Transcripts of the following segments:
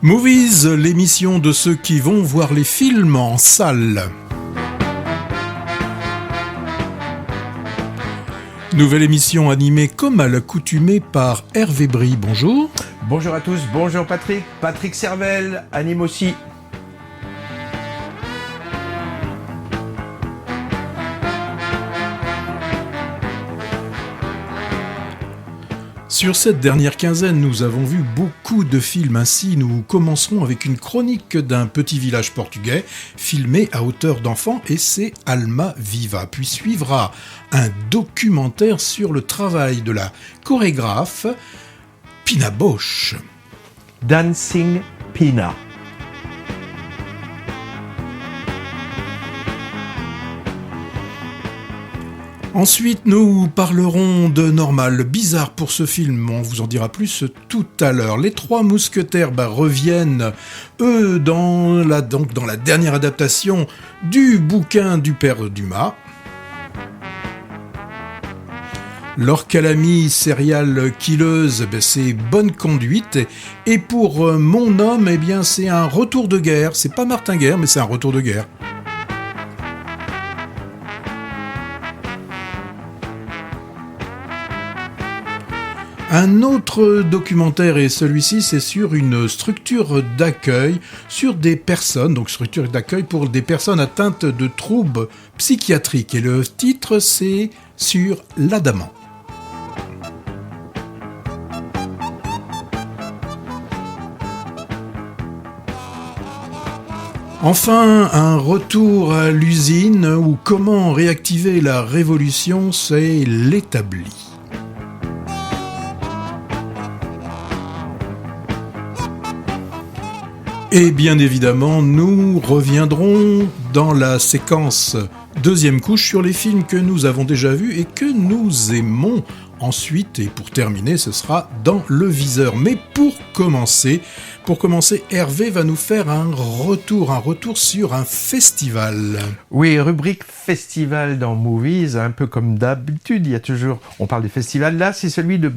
Movies, l'émission de ceux qui vont voir les films en salle. Nouvelle émission animée comme à l'accoutumée par Hervé Brie. Bonjour. Bonjour à tous, bonjour Patrick. Patrick Servel anime aussi. Sur cette dernière quinzaine, nous avons vu beaucoup de films. Ainsi, nous commencerons avec une chronique d'un petit village portugais, filmé à hauteur d'enfant, et c'est Alma Viva. Puis suivra un documentaire sur le travail de la chorégraphe Pina Bausch. Dancing Pina. Ensuite, nous parlerons de Normal, bizarre pour ce film, on vous en dira plus tout à l'heure. Les Trois Mousquetaires reviennent, eux, dans la dernière adaptation du bouquin du père Dumas. Laure Calamy, serial killeuse, c'est Bonne Conduite. Et pour Mon Homme, c'est un retour de guerre. C'est pas Martin Guerre, mais c'est un retour de guerre. Un autre documentaire, et celui-ci c'est sur une structure d'accueil, sur des personnes, donc structure d'accueil pour des personnes atteintes de troubles psychiatriques. Et le titre c'est sur l'Adamant. Enfin, un retour à l'usine où comment réactiver la révolution, c'est l'établi. Et bien évidemment, nous reviendrons dans la séquence deuxième couche sur les films que nous avons déjà vus et que nous aimons. Ensuite, et pour terminer, ce sera dans le viseur. Mais pour commencer, Hervé va nous faire un retour sur un festival. Oui, rubrique festival dans Movies, un peu comme d'habitude, on parle des festivals, là c'est celui de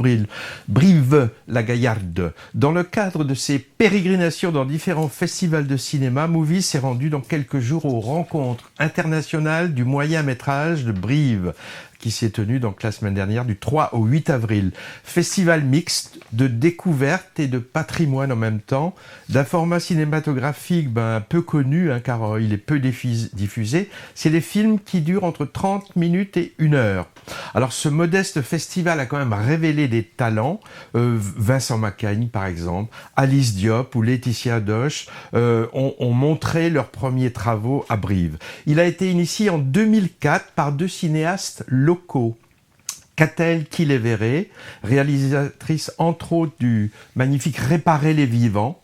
Brive-la-Gaillarde. Dans le cadre de ses pérégrinations dans différents festivals de cinéma, Movies s'est rendu dans quelques jours aux rencontres internationales du moyen métrage de Brive, qui s'est tenu donc la semaine dernière du 3 au 8 avril. Festival mixte de découverte et de patrimoine en même temps, d'un format cinématographique peu connu, car il est peu diffusé. C'est des films qui durent entre 30 minutes et 1 heure. Alors ce modeste festival a quand même révélé des talents, Vincent Macaigne par exemple, Alice Diop ou Laetitia Doche ont montré leurs premiers travaux à Brive. Il a été initié en 2004 par 2 cinéastes locaux. Catel Kilevere, réalisatrice entre autres du magnifique Réparer les vivants,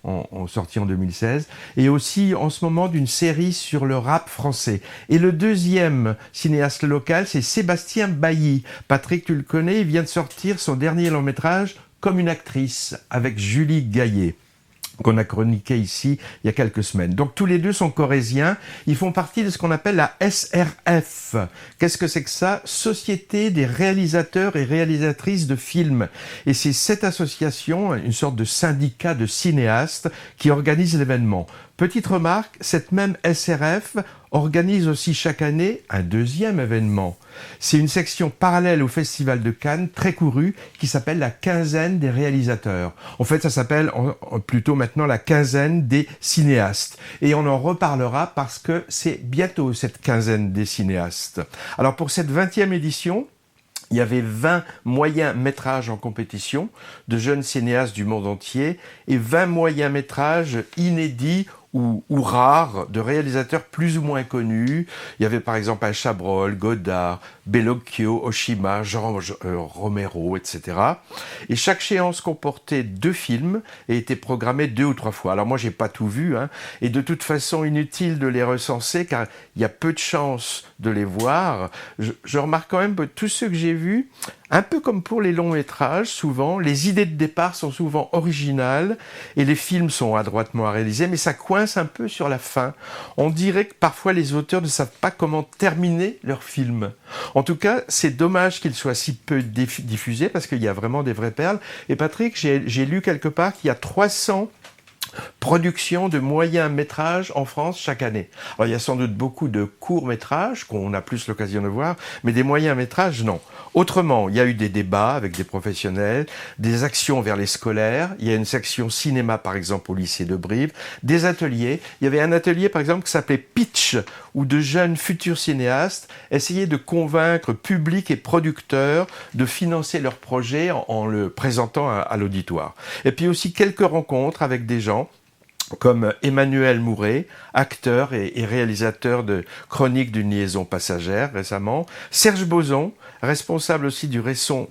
sorti en 2016, et aussi en ce moment d'une série sur le rap français. Et le deuxième cinéaste local, c'est Sébastien Bailly. Patrick, tu le connais, il vient de sortir son dernier long métrage, Comme une actrice, avec Julie Gaillet, qu'on a chroniqué ici il y a quelques semaines. Donc tous les deux sont corréziens, ils font partie de ce qu'on appelle la SRF. Qu'est-ce que c'est que ça ? Société des réalisateurs et réalisatrices de films. Et c'est cette association, une sorte de syndicat de cinéastes, qui organise l'événement. Petite remarque, cette même SRF organise aussi chaque année un deuxième événement. C'est une section parallèle au Festival de Cannes, très courue, qui s'appelle la Quinzaine des réalisateurs. En fait, ça s'appelle plutôt maintenant la Quinzaine des cinéastes. Et on en reparlera parce que c'est bientôt cette Quinzaine des cinéastes. Alors pour cette 20e édition, il y avait 20 moyens métrages en compétition de jeunes cinéastes du monde entier et 20 moyens métrages inédits ou rares de réalisateurs plus ou moins connus. Il y avait par exemple un Chabrol, Godard, Bellocchio, Oshima, Jean Romero, etc. Et chaque séance comportait 2 films et était programmée 2 ou 3 fois. Alors moi, j'ai pas tout vu, et de toute façon, inutile de les recenser car il y a peu de chances de les voir. Je remarque quand même que tous ceux que j'ai vus, un peu comme pour les longs métrages, souvent, les idées de départ sont souvent originales et les films sont adroitement réalisés, mais ça coince un peu sur la fin. On dirait que parfois les auteurs ne savent pas comment terminer leur film. En tout cas, c'est dommage qu'il soit si peu diffusé parce qu'il y a vraiment des vraies perles. Et Patrick, j'ai lu quelque part qu'il y a 300 production de moyens métrages en France chaque année. Alors il y a sans doute beaucoup de courts métrages qu'on a plus l'occasion de voir, mais des moyens métrages, non. Autrement, il y a eu des débats avec des professionnels, des actions vers les scolaires, il y a une section cinéma par exemple au lycée de Brive, des ateliers. Il y avait un atelier par exemple qui s'appelait Pitch, où de jeunes futurs cinéastes essayaient de convaincre public et producteurs de financer leur projet en le présentant à l'auditoire. Et puis aussi quelques rencontres avec des gens comme Emmanuel Mouret, acteur et réalisateur de Chronique d'une liaison passagère récemment, Serge Boson, responsable aussi du récent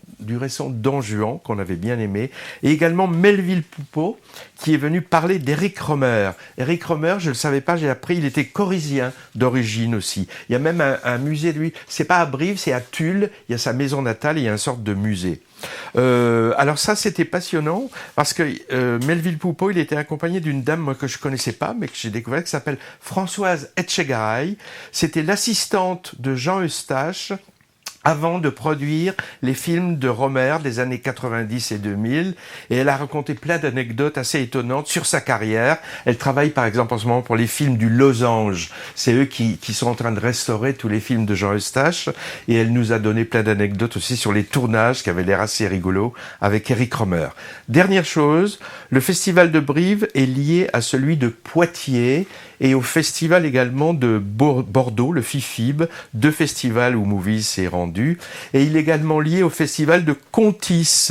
Don Juan, qu'on avait bien aimé, et également Melville Poupeau, qui est venu parler d'Éric Rohmer. Éric Rohmer, je ne le savais pas, j'ai appris, il était corrézien d'origine aussi. Il y a même un musée de lui, c'est pas à Brive, c'est à Tulle, il y a sa maison natale, il y a une sorte de musée. Alors ça, c'était passionnant parce que Melville Poupeau, il était accompagné d'une dame moi, que je connaissais pas, mais que j'ai découvert, qui s'appelle Françoise Etchegaray. C'était l'assistante de Jean Eustache avant de produire les films de Rohmer des années 90 et 2000. Et elle a raconté plein d'anecdotes assez étonnantes sur sa carrière. Elle travaille par exemple en ce moment pour les films du Losange. C'est eux qui sont en train de restaurer tous les films de Jean Eustache. Et elle nous a donné plein d'anecdotes aussi sur les tournages qui avaient l'air assez rigolos avec Éric Rohmer. Dernière chose, le festival de Brive est lié à celui de Poitiers et au festival également de Bordeaux, le FIFIB, deux festivals où Movies s'est rendu. Et il est également lié au festival de Contis.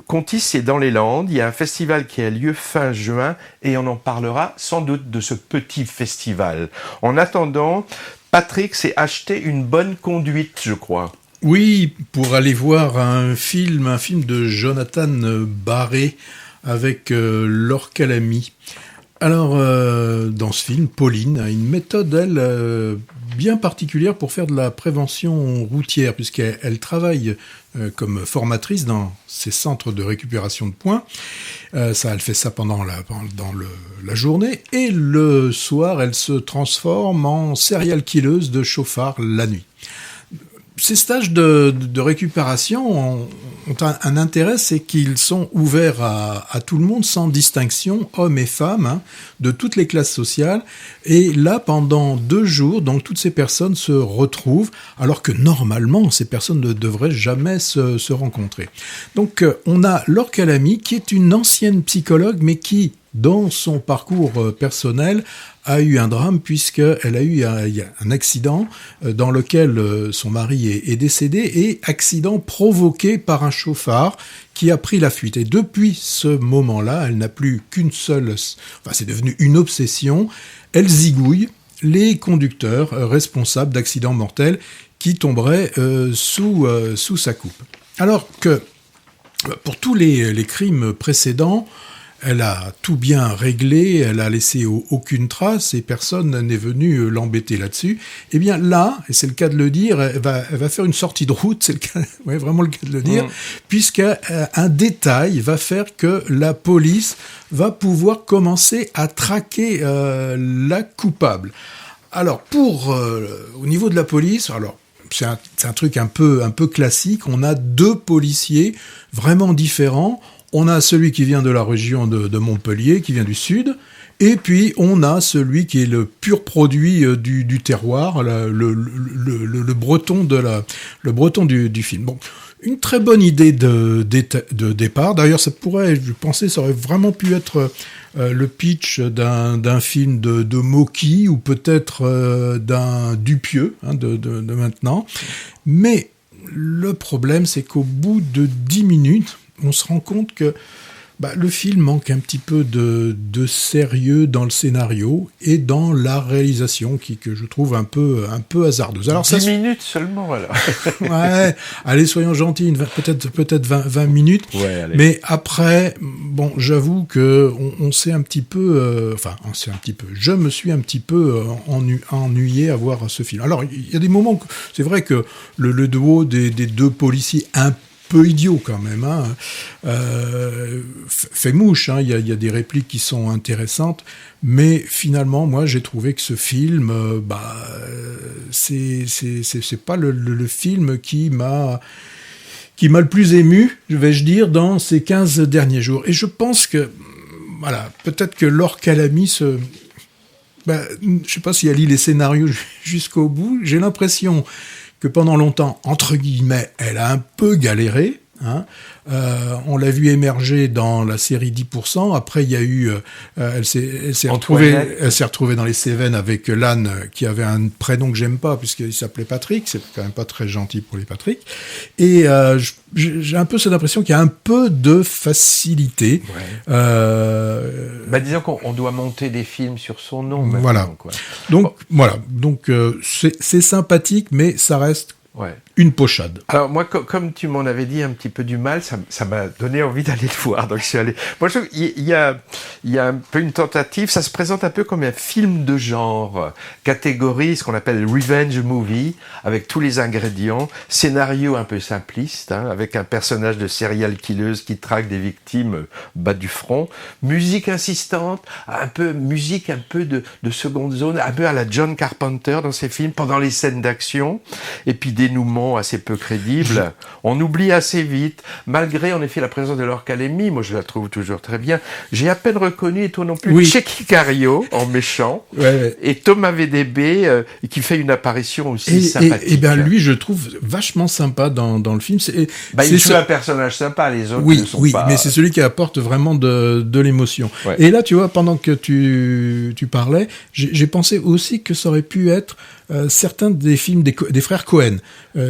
Contis, c'est dans les Landes. Il y a un festival qui a lieu fin juin et on en parlera sans doute de ce petit festival. En attendant, Patrick s'est acheté une bonne conduite, je crois. Oui, pour aller voir un film de Jonathan Barré avec Laure Calamy. Alors, dans ce film, Pauline a une méthode, elle, bien particulière pour faire de la prévention routière, puisqu'elle travaille comme formatrice dans ces centres de récupération de points. Elle fait ça pendant la journée, et le soir, elle se transforme en serial killeuse de chauffards la nuit. Ces stages de récupération ont un intérêt, c'est qu'ils sont ouverts à tout le monde sans distinction, hommes et femmes, de toutes les classes sociales. Et là, pendant 2 jours, donc toutes ces personnes se retrouvent, alors que normalement, ces personnes ne devraient jamais se rencontrer. Donc, on a Laure Calamy, qui est une ancienne psychologue, mais qui, dans son parcours personnel, a eu un drame puisqu'elle a eu un accident dans lequel son mari est décédé, et accident provoqué par un chauffard qui a pris la fuite. Et depuis ce moment-là, elle n'a plus qu'une seule... Enfin, c'est devenu une obsession. Elle zigouille les conducteurs responsables d'accidents mortels qui tomberaient sous sa coupe. Alors que, pour tous les crimes précédents, elle a tout bien réglé, elle a laissé aucune trace et personne n'est venu l'embêter là-dessus. Eh bien là, et c'est le cas de le dire, elle va faire une sortie de route, c'est le cas, ouais, vraiment le cas de le dire, puisqu'un détail va faire que la police va pouvoir commencer à traquer la coupable. Alors au niveau de la police, alors c'est un truc un peu classique, on a 2 policiers vraiment différents. On a celui qui vient de la région de Montpellier, qui vient du sud, et puis on a celui qui est le pur produit du terroir, le breton du film. Bon, une très bonne idée de départ. D'ailleurs, ça aurait vraiment pu être le pitch d'un film de Mocky ou peut-être d'un Dupieux de maintenant. Mais le problème, c'est qu'au bout de 10 minutes, on se rend compte que le film manque un petit peu de sérieux dans le scénario et dans la réalisation que je trouve un peu hasardeuse. Alors 10 minutes seulement, alors. Ouais, allez, soyons gentils, peut-être 20 minutes. Ouais, allez. Mais après, bon, j'avoue que on s'est un petit peu... je me suis un petit peu ennuyé à voir ce film. Alors, il y a des moments... C'est vrai que le duo des 2 policiers un peu idiot quand même, fait mouche, il y a des répliques qui sont intéressantes, mais finalement, moi, j'ai trouvé que ce film, c'est pas le film qui m'a le plus ému, vais-je dire, dans ces 15 derniers jours. Et je pense que, voilà, peut-être que Laure Calamy je sais pas si elle lit les scénarios jusqu'au bout. J'ai l'impression que pendant longtemps, entre guillemets, elle a un peu galéré. Hein. On l'a vu émerger dans la série 10%. Après, il y a eu, elle s'est retrouvée dans les Cévennes avec l'âne qui avait un prénom que j'aime pas puisqu'il s'appelait Patrick. C'est quand même pas très gentil pour les Patrick. Et j'ai un peu cette impression qu'il y a un peu de facilité. Ouais. Disons qu'on doit monter des films sur son nom. Maintenant, voilà. Quoi. Donc c'est sympathique, mais ça reste une pochade. Alors moi, comme tu m'en avais dit un petit peu du mal, ça m'a donné envie d'aller le voir. Donc je suis allé. Moi, je trouve qu'il y a un peu une tentative. Ça se présente un peu comme un film de genre, catégorie, ce qu'on appelle revenge movie, avec tous les ingrédients. Scénario un peu simpliste, hein, avec un personnage de serial killeuse qui traque des victimes bas du front. Musique insistante, musique un peu de seconde zone, un peu à la John Carpenter dans ses films pendant les scènes d'action, et puis dénouement assez peu crédible. On oublie assez vite, malgré en effet la présence de Laure Calamy. Moi, je la trouve toujours très bien. J'ai à peine reconnu, et toi non plus, Tchéky Karyo en méchant, et Thomas VDB qui fait une apparition aussi sympathique. Et bien lui, je trouve vachement sympa dans le film. Il joue un personnage sympa, les autres ne sont pas... Oui, mais c'est celui qui apporte vraiment de l'émotion. Ouais. Et là, tu vois, pendant que tu parlais, j'ai pensé aussi que ça aurait pu être certains des films des frères Cohen.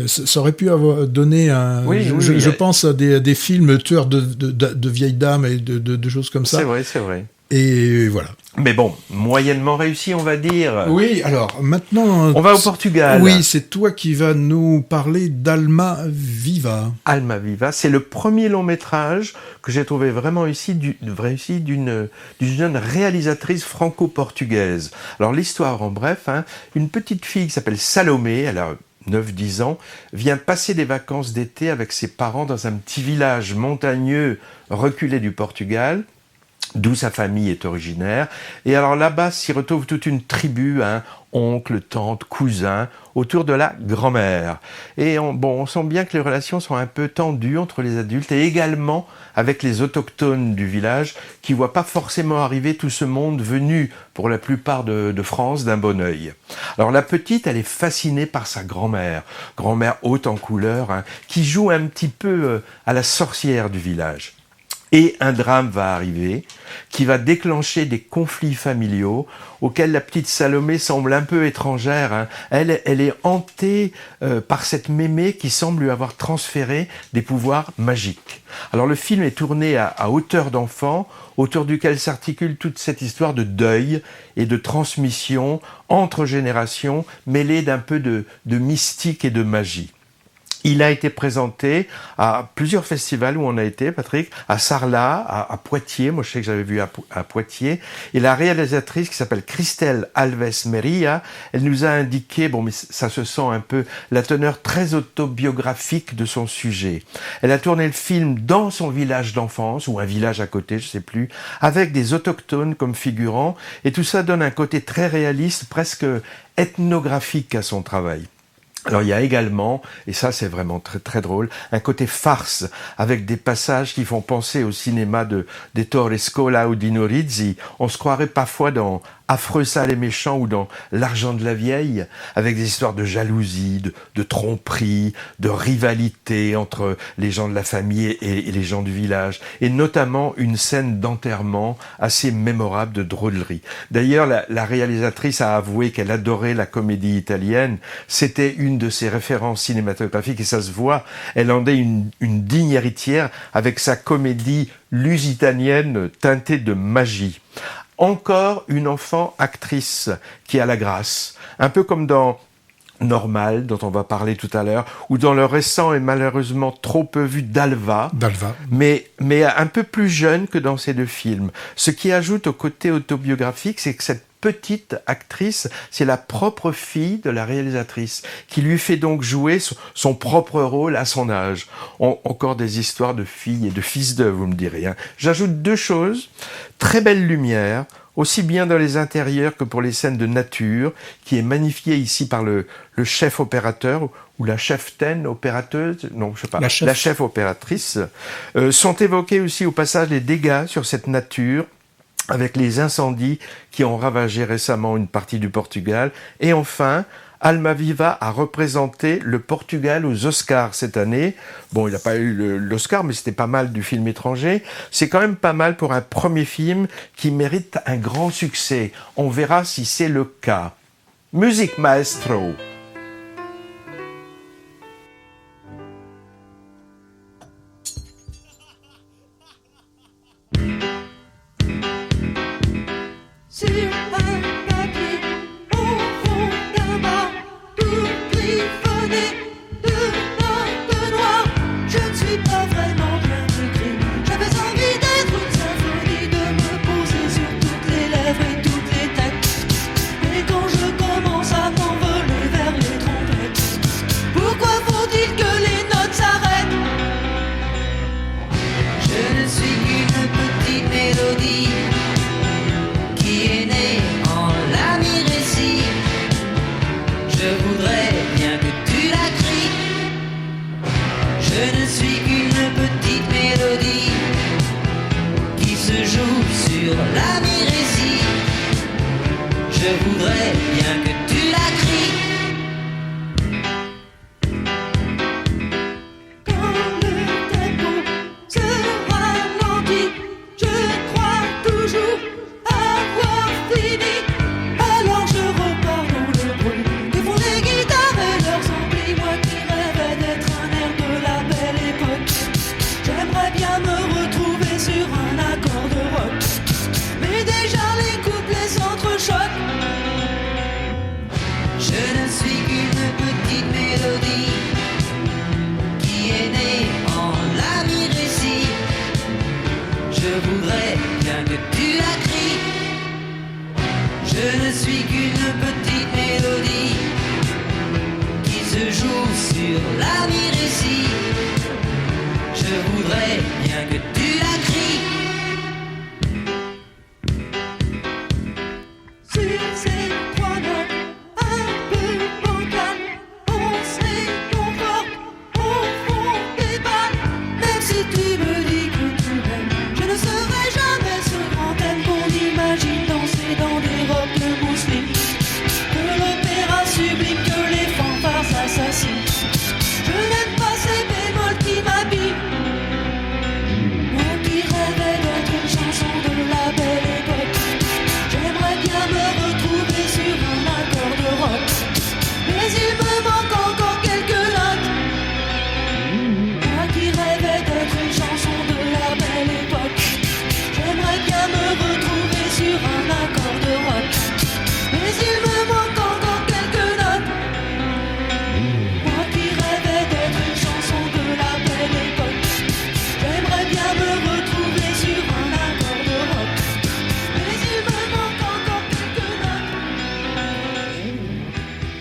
Ça aurait pu avoir donné je pense à des films tueurs de vieilles dames et de choses comme ça. C'est vrai. Et voilà. Mais bon, moyennement réussi, on va dire. Oui, alors maintenant... On va au Portugal. Oui, c'est toi qui vas nous parler d'Alma Viva. Alma Viva, c'est le premier long métrage que j'ai trouvé vraiment réussi d'une jeune réalisatrice franco-portugaise. Alors l'histoire en bref, une petite fille qui s'appelle Salomé, elle a 9-10 ans, vient passer des vacances d'été avec ses parents dans un petit village montagneux reculé du Portugal, d'où sa famille est originaire. Et alors là-bas s'y retrouve toute une tribu, oncles, tantes, cousins, autour de la grand-mère. Et on sent bien que les relations sont un peu tendues entre les adultes et également avec les autochtones du village qui ne voient pas forcément arriver tout ce monde venu, pour la plupart de France, d'un bon œil. Alors la petite, elle est fascinée par sa grand-mère haute en couleur, qui joue un petit peu à la sorcière du village. Et un drame va arriver qui va déclencher des conflits familiaux auxquels la petite Salomé semble un peu étrangère. Elle est hantée par cette mémé qui semble lui avoir transféré des pouvoirs magiques. Alors le film est tourné à hauteur d'enfant, autour duquel s'articule toute cette histoire de deuil et de transmission entre générations, mêlée d'un peu de mystique et de magie. Il a été présenté à plusieurs festivals où on a été, Patrick, à Sarlat, à Poitiers, moi je sais que j'avais vu à Poitiers, et la réalisatrice qui s'appelle Cristel Alves Meria, elle nous a indiqué, mais ça se sent un peu, la teneur très autobiographique de son sujet. Elle a tourné le film dans son village d'enfance, ou un village à côté, je sais plus, avec des autochtones comme figurants, et tout ça donne un côté très réaliste, presque ethnographique à son travail. Alors il y a également, et ça c'est vraiment très très drôle, un côté farce avec des passages qui font penser au cinéma de Ettore Scola ou Dino Risi. On se croirait parfois dans Affreux, sale et méchant ou dans L'argent de la vieille, avec des histoires de jalousie, de tromperie, de rivalité entre les gens de la famille et les gens du village, et notamment une scène d'enterrement assez mémorable de drôlerie. D'ailleurs, la réalisatrice a avoué qu'elle adorait la comédie italienne, c'était une de ses références cinématographiques et ça se voit, elle en est une digne héritière avec sa comédie lusitanienne teintée de magie. Encore une enfant actrice qui a la grâce, un peu comme dans Normal, dont on va parler tout à l'heure, ou dans le récent et malheureusement trop peu vu Dalva, mais un peu plus jeune que dans ces deux films. Ce qui ajoute au côté autobiographique, c'est que cette petite actrice, c'est la propre fille de la réalisatrice, qui lui fait donc jouer son propre rôle à son âge. Encore des histoires de filles et de fils d'eux, vous me direz. J'ajoute deux choses. Très belle lumière, aussi bien dans les intérieurs que pour les scènes de nature, qui est magnifiée ici par le chef opérateur, ou la cheftaine opérateuse, non, je sais pas, la chef opératrice. Sont évoqués aussi au passage les dégâts sur cette nature, avec les incendies qui ont ravagé récemment une partie du Portugal. Et enfin, Almaviva a représenté le Portugal aux Oscars cette année. Bon, il n'a pas eu l'Oscar, mais c'était pas mal du film étranger. C'est quand même pas mal pour un premier film qui mérite un grand succès. On verra si c'est le cas. Musique maestro. Sur un papier, au fond d'un bar, tout griffonné de notes noires. Je ne suis pas vraiment bien écrit. J'avais envie d'être une symphonie, de me poser sur toutes les lèvres et toutes les têtes. Et quand je commence à m'envoler vers les trompettes, pourquoi faut-il que les notes s'arrêtent? Je ne suis qu'une petite mélodie qui est né en la mi-récit. Je voudrais bien que tu la cries. Je ne suis qu'une petite mélodie qui se joue sur la mi-récit. Je voudrais bien que tu la cries. Quand le tempo se ralentit, je crois toujours avoir fini. Alors je repars dans le bruit que font les guitares et leurs amplis. Moi qui rêvais d'être un air de la belle époque, j'aimerais bien me retrouver sur un accord de rock. Mais déjà les couplets s'entrechoquent. Je ne suis qu'une petite mélodie qui est née en la mi-récit. Je voudrais bien que tu la cries. Je ne suis qu'une petite mélodie qui se joue sur la mi-récit. Je voudrais bien que tu la cries. Sur ces trois notes un peu bancales, on se réconforte au fond des balles. Même si tu me dis que tu m'aimes, je ne serai jamais ce grand thème qu'on imagine danser dans des robes de mousseline, que l'opéra sublime, que les fanfares assassinent. Je n'aime pas ces bémols qui m'habillent. Moi qui rêvais d'être une chanson de la belle époque, j'aimerais bien me retrouver sur un accord de rock. Mais il me manque encore quelques notes. Moi qui rêvais d'être une chanson de la belle époque, j'aimerais bien me retrouver sur un accord de rock. Mais il me manque encore quelques notes. Moi qui rêvais d'être une chanson de la belle époque, j'aimerais bien me retrouver sur un accord de rock. Mais il me manque encore quelques notes.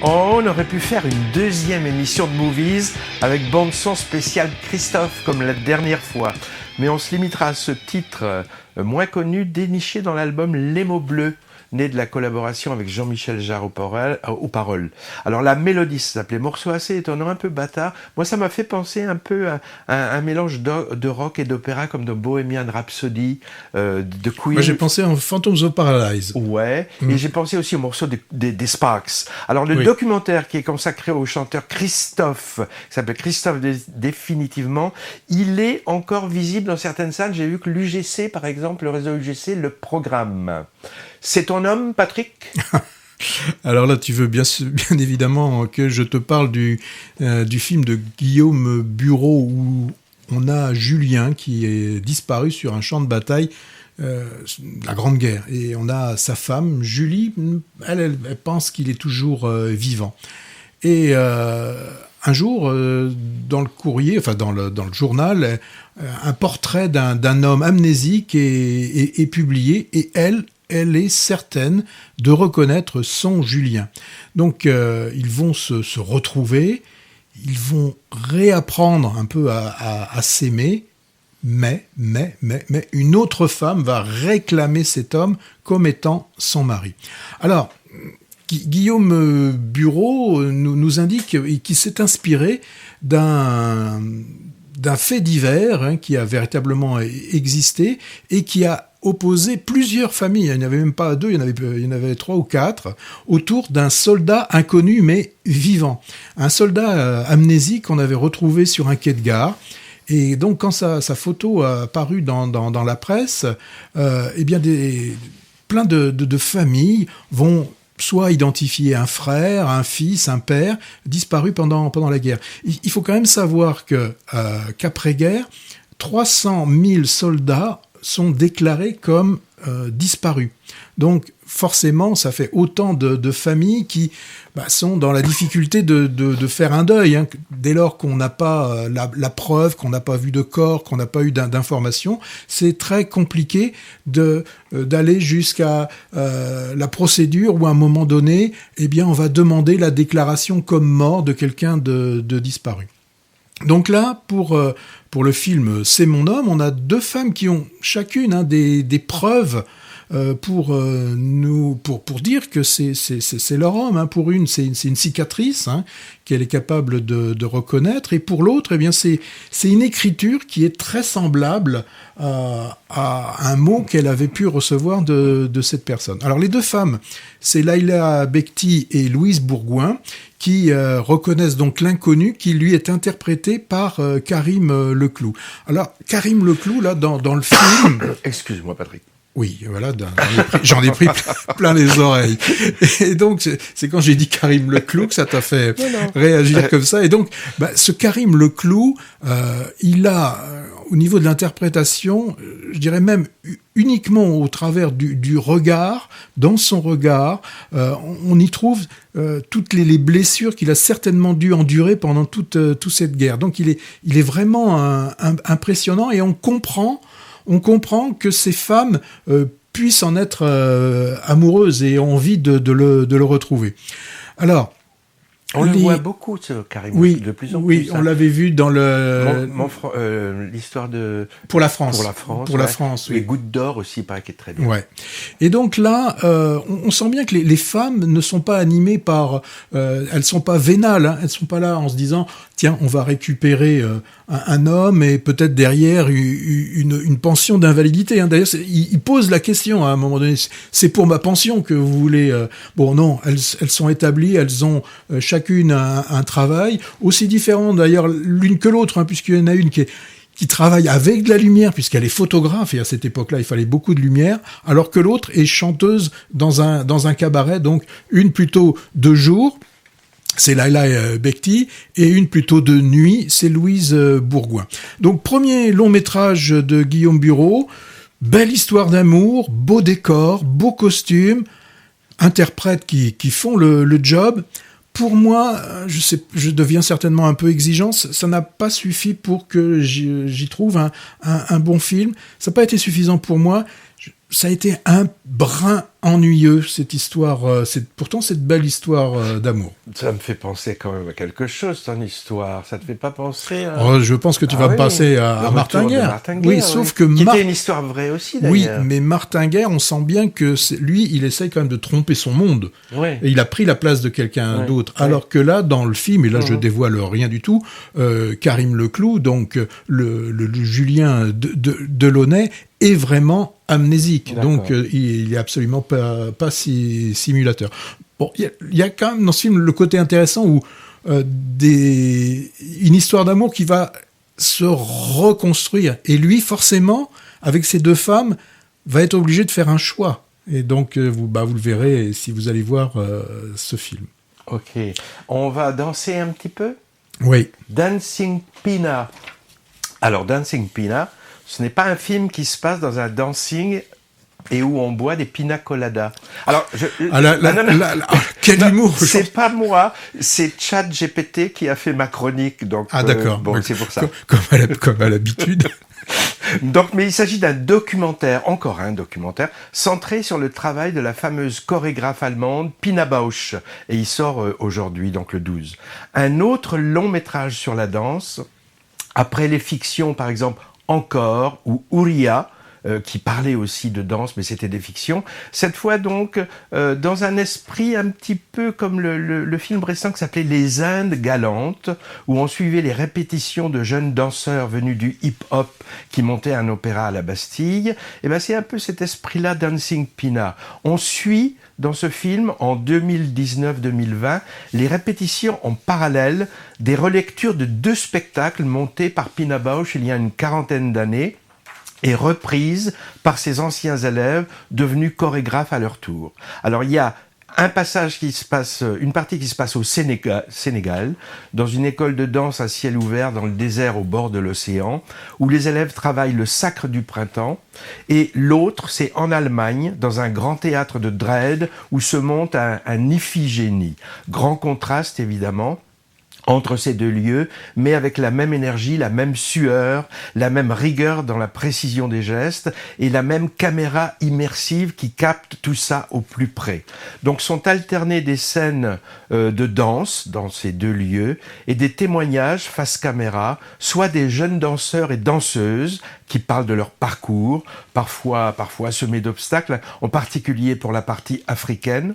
Oh, on aurait pu faire une deuxième émission de Movies avec bande-son spéciale Christophe comme la dernière fois. Mais on se limitera à ce titre moins connu déniché dans l'album Les mots bleus, né de la collaboration avec Jean-Michel Jarre aux paroles. Alors la mélodie s'appelait Morceau assez étonnant, un peu bâtard. Moi ça m'a fait penser un peu à un mélange de rock et d'opéra comme dans Bohemian Rhapsody, de Queen. Moi j'ai pensé en Phantoms of Paradise. Ouais, et j'ai pensé aussi au morceau des Sparks. Alors le documentaire qui est consacré au chanteur Christophe, qui s'appelle Christophe définitivement, il est encore visible dans certaines salles. J'ai vu que l'UGC, par exemple, le réseau UGC, le programme. C'est ton homme, Patrick ? Alors là, tu veux bien évidemment que je te parle du film de Guillaume Bureau où on a Julien qui est disparu sur un champ de bataille, la Grande Guerre. Et on a sa femme, Julie, elle pense qu'il est toujours vivant. Et un jour, dans le courrier, enfin dans le journal, un portrait d'un homme amnésique est publié et elle est certaine de reconnaître son Julien. Donc ils vont se retrouver, ils vont réapprendre un peu à s'aimer, mais une autre femme va réclamer cet homme comme étant son mari. Alors, Guillaume Bureau nous indique qu'il s'est inspiré d'un fait divers qui a véritablement existé et qui a opposer plusieurs familles, il n'y avait même pas deux, il y en avait 3 ou 4, autour d'un soldat inconnu mais vivant. Un soldat amnésique qu'on avait retrouvé sur un quai de gare. Et donc, quand sa photo a paru dans la presse, eh bien, plein de familles vont soit identifier un frère, un fils, un père, disparu pendant la guerre. Il faut quand même savoir qu'après-guerre, 300 000 soldats sont déclarés comme disparus. Donc, forcément, ça fait autant de familles qui sont dans la difficulté de faire un deuil. Hein. Dès lors qu'on n'a pas la preuve, qu'on n'a pas vu de corps, qu'on n'a pas eu d'informations, c'est très compliqué d'aller jusqu'à la procédure où, à un moment donné, eh bien, on va demander la déclaration comme mort de quelqu'un de disparu. Donc là, pour le film C'est mon homme, on a 2 femmes qui ont chacune des preuves pour dire que c'est leur homme. Hein. Pour une, c'est une cicatrice qu'elle est capable de reconnaître, et pour l'autre, eh bien c'est une écriture qui est très semblable à un mot qu'elle avait pu recevoir de cette personne. Alors les 2 femmes, c'est Laila Bekhti et Louise Bourgoin, qui reconnaissent donc l'inconnu, qui lui est interprété par Karim Leclou. Alors Karim Leclou, là, dans le film... Excuse-moi, Patrick. Oui, voilà, j'en ai pris plein les oreilles. Et donc, c'est quand j'ai dit Karim Leclou que ça t'a fait réagir comme ça. Et donc, ce Karim Leclou, il a, au niveau de l'interprétation, je dirais même uniquement au travers du regard, dans son regard, on y trouve toutes les blessures qu'il a certainement dû endurer pendant toute cette guerre. Donc, il est vraiment impressionnant, et on comprend que ces femmes puissent en être amoureuses et ont envie de le retrouver. Alors, on le voit beaucoup, ce Karim, de plus en plus. Oui, on l'avait vu dans l'histoire de... Pour la France. Pour la France, oui. Les Gouttes d'or aussi, il paraît qu'il est très bien. Ouais. Et donc là, on sent bien que les femmes ne sont pas animées par... elles sont pas vénales, hein, elles sont pas là en se disant, tiens, on va récupérer un homme et peut-être derrière une pension d'invalidité. Hein. D'ailleurs, il pose la question à un moment donné, c'est pour ma pension que vous voulez... Bon, non, elles sont établies, elles ont chacune un travail, aussi différent d'ailleurs l'une que l'autre, hein, puisqu'il y en a une qui travaille avec de la lumière, puisqu'elle est photographe, et à cette époque-là, il fallait beaucoup de lumière, alors que l'autre est chanteuse dans un cabaret, donc une plutôt de jour, c'est Laila Bekhti, et une plutôt de nuit, c'est Louise Bourgoin. Donc, premier long métrage de Guillaume Bureau, belle histoire d'amour, beau décor, beau costume, interprètes qui font le job. Pour moi, je deviens certainement un peu exigeant, ça n'a pas suffi pour que j'y trouve un bon film. Ça n'a pas été suffisant pour moi. Ça a été un brin ennuyeux, cette histoire, pourtant cette belle histoire d'amour. Ça me fait penser quand même à quelque chose, ton histoire. Ça te fait pas penser à... Oh, je pense que tu vas me passer à Martin Guerre. Oui, sauf que... Qui était une histoire vraie aussi, d'ailleurs. Oui, mais Martin Guerre, on sent bien que lui, il essaye quand même de tromper son monde. Ouais. Et il a pris la place de quelqu'un d'autre. Alors que là, dans le film, et là je dévoile rien du tout, Karim Leclou, donc le Julien Delaunay, est vraiment amnésique. D'accord. Donc il est absolument pas si simulateur. Bon, il y a quand même dans ce film le côté intéressant où une histoire d'amour qui va se reconstruire. Et lui, forcément, avec ces 2 femmes, va être obligé de faire un choix. Et donc, vous le verrez si vous allez voir ce film. Ok. On va danser un petit peu ? Oui. Dancing Pina. Alors, Dancing Pina, ce n'est pas un film qui se passe dans un dancing et où on boit des pina coladas. Alors, quel humour! C'est pas moi, c'est ChatGPT qui a fait ma chronique. Donc, d'accord. Bon, c'est pour ça. Comme à l'habitude. Donc, mais il s'agit d'un documentaire, encore un documentaire, centré sur le travail de la fameuse chorégraphe allemande Pina Bausch. Et il sort aujourd'hui, donc le 12. Un autre long métrage sur la danse, après les fictions, par exemple, Encore ou Ouria, qui parlaient aussi de danse, mais c'était des fictions. Cette fois donc, dans un esprit un petit peu comme le film récent qui s'appelait Les Indes galantes, où on suivait les répétitions de jeunes danseurs venus du hip-hop qui montaient un opéra à la Bastille. Et ben c'est un peu cet esprit-là, Dancing Pina. On suit dans ce film, en 2019-2020, les répétitions en parallèle des relectures de 2 spectacles montés par Pina Bausch il y a une quarantaine d'années et reprises par ses anciens élèves devenus chorégraphes à leur tour. Alors il y a un passage qui se passe, une partie qui se passe au Sénégal, dans une école de danse à ciel ouvert dans le désert au bord de l'océan, où les élèves travaillent le sacre du printemps, et l'autre, c'est en Allemagne, dans un grand théâtre de Dresde, où se monte un Iphigénie. Grand contraste, évidemment, entre ces 2 lieux, mais avec la même énergie, la même sueur, la même rigueur dans la précision des gestes et la même caméra immersive qui capte tout ça au plus près. Donc sont alternées des scènes de danse dans ces 2 lieux et des témoignages face caméra, soit des jeunes danseurs et danseuses qui parlent de leur parcours, parfois semés d'obstacles, en particulier pour la partie africaine,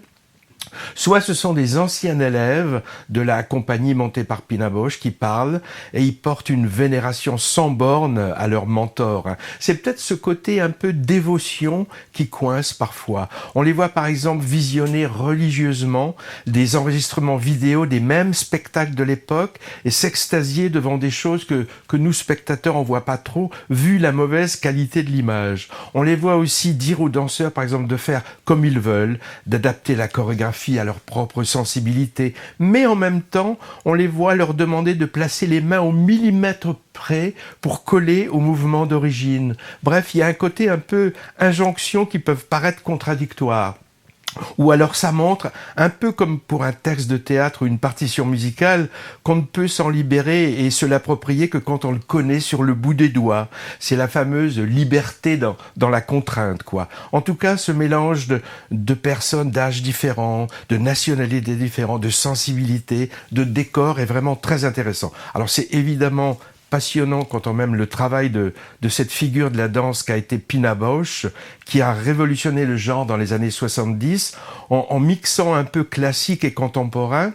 soit ce sont des anciens élèves de la compagnie montée par Pina Bausch qui parlent et ils portent une vénération sans borne à leur mentor. C'est peut-être ce côté un peu dévotion qui coince parfois. On les voit par exemple visionner religieusement des enregistrements vidéo des mêmes spectacles de l'époque et s'extasier devant des choses que nous spectateurs on voit pas trop vu la mauvaise qualité de l'image. On les voit aussi dire aux danseurs par exemple de faire comme ils veulent, d'adapter la chorégraphie à leur propre sensibilité, mais en même temps, on les voit leur demander de placer les mains au millimètre près pour coller au mouvement d'origine. Bref, il y a un côté un peu injonction qui peuvent paraître contradictoires. Ou alors ça montre, un peu comme pour un texte de théâtre ou une partition musicale, qu'on ne peut s'en libérer et se l'approprier que quand on le connaît sur le bout des doigts. C'est la fameuse liberté dans la contrainte, quoi. En tout cas, ce mélange de personnes d'âges différents, de nationalités différentes, de sensibilités, de décors est vraiment très intéressant. Alors c'est évidemment passionnant quand on même le travail de cette figure de la danse qu'a été Pina Bausch, qui a révolutionné le genre dans les années 70 en mixant un peu classique et contemporain,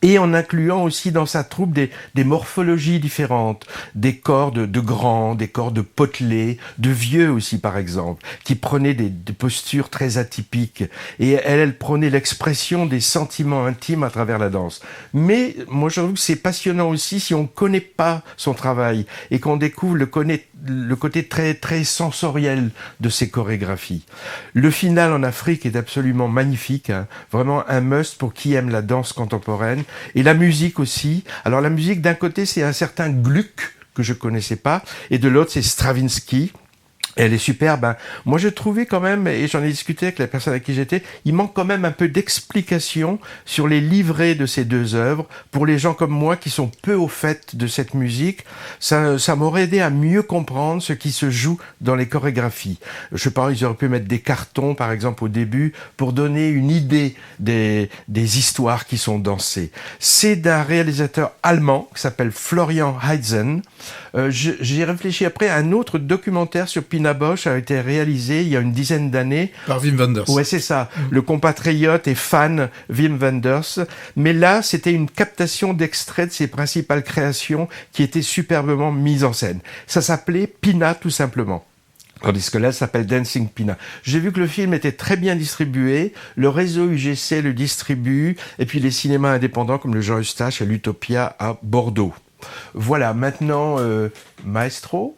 et en incluant aussi dans sa troupe des morphologies différentes, des corps de grands, des corps de potelés, de vieux aussi par exemple, qui prenaient des postures très atypiques. Et elle prenait l'expression des sentiments intimes à travers la danse. Mais moi je trouve que c'est passionnant aussi si on ne connaît pas son travail et qu'on découvre le côté très, très sensoriel de ses chorégraphies. Le final en Afrique est absolument magnifique, hein, vraiment un must pour qui aime la danse contemporaine. Et la musique aussi. Alors la musique, d'un côté, c'est un certain Gluck, que je connaissais pas, et de l'autre, c'est Stravinsky. Elle est superbe. Moi, je trouvais quand même, et j'en ai discuté avec la personne avec qui j'étais, il manque quand même un peu d'explication sur les livrets de ces 2 œuvres. Pour les gens comme moi qui sont peu au fait de cette musique, ça m'aurait aidé à mieux comprendre ce qui se joue dans les chorégraphies. Je pense qu'ils auraient pu mettre des cartons, par exemple, au début, pour donner une idée des histoires qui sont dansées. C'est d'un réalisateur allemand qui s'appelle Florian Heitzen. J'ai réfléchi après à un autre documentaire sur Pina Bausch a été réalisé il y a une dizaine d'années. Par Wim Wenders. Ouais, c'est ça. Le compatriote et fan Wim Wenders. Mais là, c'était une captation d'extraits de ses principales créations qui étaient superbement mises en scène. Ça s'appelait Pina, tout simplement. Tandis que là, ça s'appelle Dancing Pina. J'ai vu que le film était très bien distribué, le réseau UGC le distribue, et puis les cinémas indépendants comme le Jean Eustache et l'Utopia à Bordeaux. Voilà, maintenant, Maestro.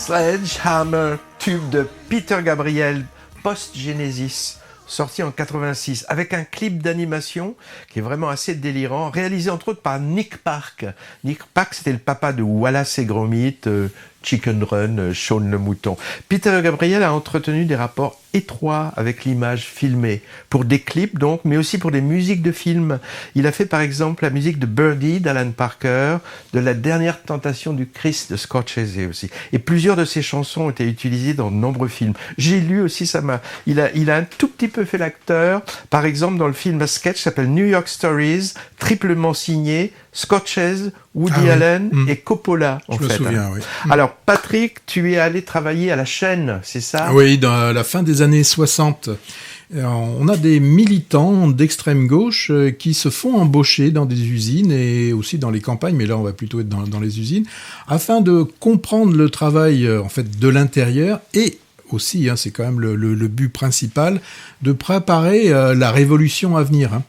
Sledgehammer, tube de Peter Gabriel, post-Genesis, sorti en 86, avec un clip d'animation qui est vraiment assez délirant, réalisé entre autres par Nick Park. Nick Park, c'était le papa de Wallace et Gromit, Chicken Run, Shaun le mouton. Peter Gabriel a entretenu des rapports étroits avec l'image filmée, pour des clips donc, mais aussi pour des musiques de films. Il a fait par exemple la musique de Birdie d'Alan Parker, de La dernière tentation du Christ de Scorsese aussi. Et plusieurs de ses chansons ont été utilisées dans de nombreux films. J'ai lu aussi, il a un tout petit peu fait l'acteur, par exemple dans le film à sketch qui s'appelle New York Stories, triplement signé Scorsese, Woody Allen et Coppola, en fait. Je me souviens, oui. Alors, Patrick, tu es allé travailler à la chaîne, c'est ça? Oui, dans la fin des années 60. On a des militants d'extrême gauche qui se font embaucher dans des usines et aussi dans les campagnes, mais là on va plutôt être dans les usines, afin de comprendre le travail en fait de l'intérieur et aussi, c'est quand même le but principal, de préparer la révolution à venir.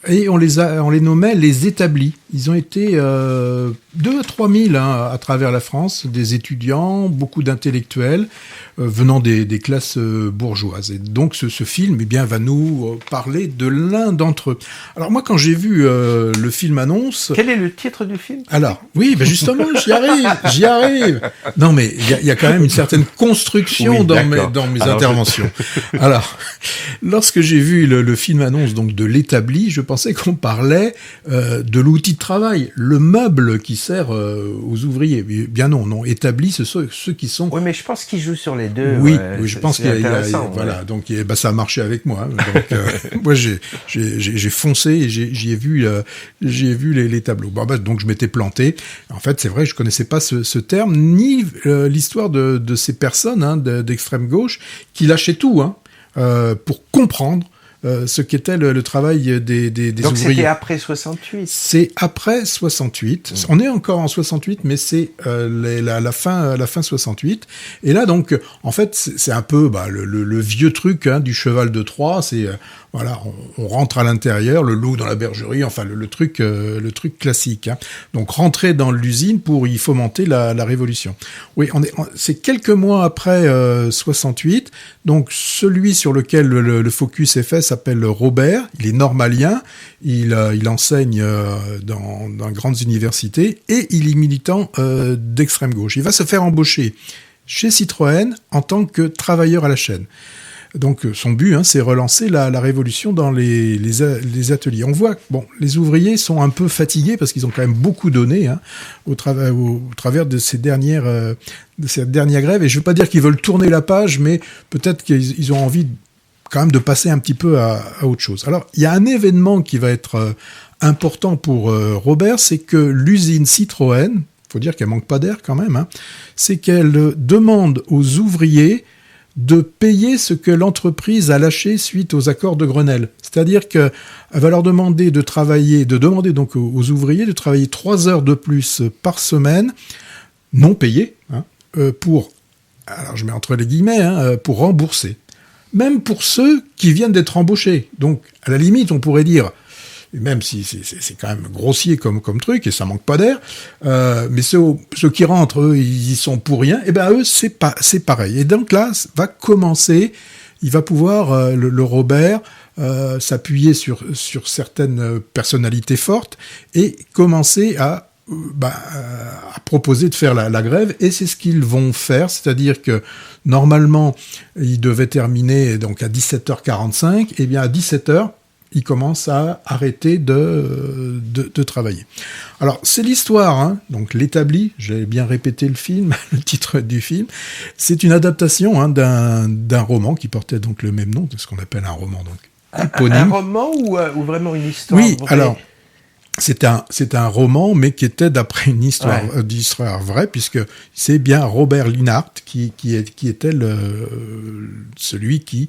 Et on les nommait les établis. Ils ont été 2 à 3 000 à travers la France, des étudiants, beaucoup d'intellectuels venant des classes bourgeoises. Et donc ce film va nous parler de l'un d'entre eux. Alors moi, quand j'ai vu le film annonce... Quel est le titre du film? Alors, oui, justement, j'y arrive. Non, mais il y a quand même une certaine construction dans mes interventions. Alors, lorsque j'ai vu le film annonce donc de l'établi, je pensais qu'on parlait de l'outil de travail, le meuble qui sert aux ouvriers. Bien non, établi, ce sont ceux qui sont... Oui, mais je pense qu'ils jouent sur les deux. Oui, je pense qu'il y a voilà, donc ça a marché avec moi. Donc moi j'ai foncé et j'y ai vu les tableaux. Donc je m'étais planté. En fait, c'est vrai, je connaissais pas ce terme ni l'histoire de ces personnes d'extrême gauche qui lâchaient tout pour comprendre ce qu'était le travail des ouvriers. Donc c'était après 68. C'est après 68. On est encore en 68, mais c'est la fin 68. Et là, donc, en fait, c'est un peu le vieux truc du cheval de Troie. C'est on rentre à l'intérieur, le loup dans la bergerie, enfin le truc classique. Donc rentrer dans l'usine pour y fomenter la révolution. Oui, c'est quelques mois après 68. Donc celui sur lequel le focus est fait s'appelle Robert. Il est normalien. Il enseigne dans grandes universités et il est militant d'extrême gauche. Il va se faire embaucher chez Citroën en tant que travailleur à la chaîne. Donc son but, c'est relancer la révolution dans les ateliers. On voit que les ouvriers sont un peu fatigués parce qu'ils ont quand même beaucoup donné au travers de ces dernières grèves. Et je ne veux pas dire qu'ils veulent tourner la page, mais peut-être qu'ils ont envie quand même de passer un petit peu à autre chose. Alors il y a un événement qui va être important pour Robert, c'est que l'usine Citroën, faut dire qu'elle manque pas d'air quand même, c'est qu'elle demande aux ouvriers de payer ce que l'entreprise a lâché suite aux accords de Grenelle. C'est-à-dire qu'elle va leur demander demander donc aux ouvriers de travailler 3 heures de plus par semaine, non payées, pour, alors je mets entre les guillemets, pour rembourser. Même pour ceux qui viennent d'être embauchés. Donc, à la limite, on pourrait dire, même si c'est quand même grossier comme truc, et ça manque pas d'air, mais ceux qui rentrent, eux, ils y sont pour rien, et eux, c'est pareil. Et donc là, va commencer, il va pouvoir, le Robert, s'appuyer sur certaines personnalités fortes, et commencer à proposer de faire la grève, et c'est ce qu'ils vont faire, c'est-à-dire que normalement, ils devaient terminer donc à 17h45, et bien à 17h, ils commencent à arrêter de travailler. Alors, c'est l'histoire, donc l'établi, j'ai bien répété le film, le titre du film, c'est une adaptation d'un roman qui portait donc le même nom, de ce qu'on appelle un roman, donc éponyme. Un roman ou vraiment une histoire? Oui, vraie? Alors, c'est un roman, mais qui était d'après une histoire vraie, puisque c'est bien Robert Linhart qui était celui qui